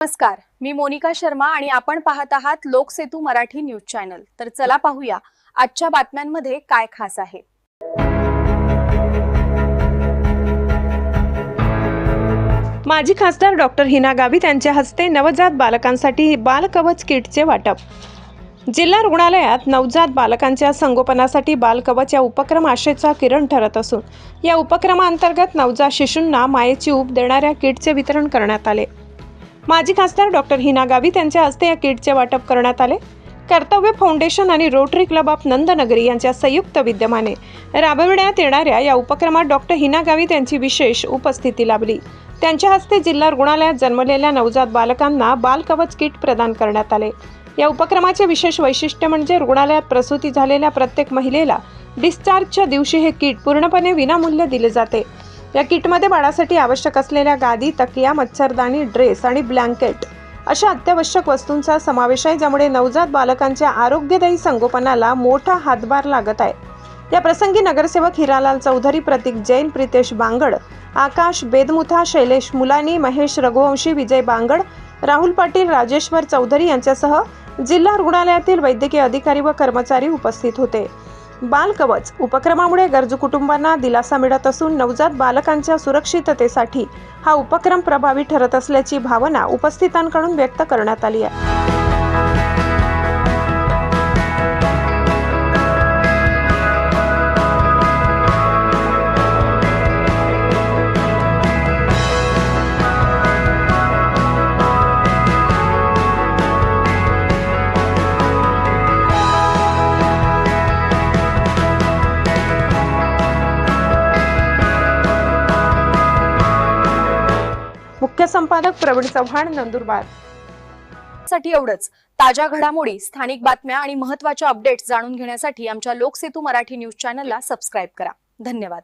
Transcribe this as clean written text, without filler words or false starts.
नमस्कार, मी मोनिका शर्मा आणि आपण पाहत आहात लोकसेतू मराठी न्यूज चॅनल। तर चला पाहूया आजच्या बातम्यांमध्ये काय खास आहे। माजी खासदार डॉक्टर हिना गावित यांच्या हस्ते नवजात बालकांसाठी बाल कवच किटचे वाटप। जिल्हा रुग्णालयात नवजात बालकांच्या संगोपनासाठी बाल कवच या उपक्रम आशेचा किरण ठरत असून या उपक्रमांतर्गत नवजात शिशूंना मायेची ऊब देणाऱ्या किटचे वितरण करण्यात आले। माजी खासदार डॉक्टर हिना गावित यांच्या हस्ते या किटचे वाटप करण्यात आले। कर्तव्य फाउंडेशन आणि रोटरी क्लब ऑफ नंदनगरी यांच्या संयुक्त विद्यमाने राबविण्यात येणाऱ्या या उपक्रमात डॉक्टर हिना गावित यांची विशेष उपस्थिती लाभली। त्यांच्या हस्ते जिल्हा रुग्णालयात जन्मलेल्या नवजात बालकांना बाल कवच किट प्रदान करण्यात आले। या उपक्रमाचे विशेष वैशिष्ट्य म्हणजे रुग्णालयात प्रसूती झालेल्या प्रत्येक महिलेला डिस्चार्जच्या दिवशी हे किट पूर्णपणे विनामूल्य दिले जाते। या किटमध्ये बाळासाठी आवश्यक असलेल्या गादी, तकिया, मच्छरदाणी, ड्रेस आणि ब्लँकेट अशा अत्यावश्यक वस्तूंचा समावेश आहे, ज्यामुळे नवजात बालकांच्या आरोग्यदायी संगोपनाला मोठा हातभार लागत आहे। या प्रसंगी नगरसेवक हिरालाल चौधरी, प्रतीक जैन, प्रितेश बांगड, आकाश बेदमुथा, शैलेश मुलानी, महेश रघुवंशी, विजय बांगड, राहुल पाटील, राजेश्वर चौधरी यांच्यासह जिल्हा रुग्णालयातील वैद्यकीय अधिकारी व कर्मचारी उपस्थित होते। बाल कवच उपक्रमामुळे गरजू कुटुंबांना दिलासा मिळत असून नवजात बालकांच्या सुरक्षिततेसाठी हा उपक्रम प्रभावी ठरत असल्याची भावना उपस्थितांकडून व्यक्त करण्यात आली आहे। मुख्य संपादक प्रवीण चव्हाण, नंदुरबार। साठी एवढंच। ताज्या घडामोडी, स्थानिक बातम्या आणि महत्त्वाच्या अपडेट्स जाणून घेण्यासाठी आमच्या लोकसेतू मराठी न्यूज चॅनलला सबस्क्राइब करा। धन्यवाद।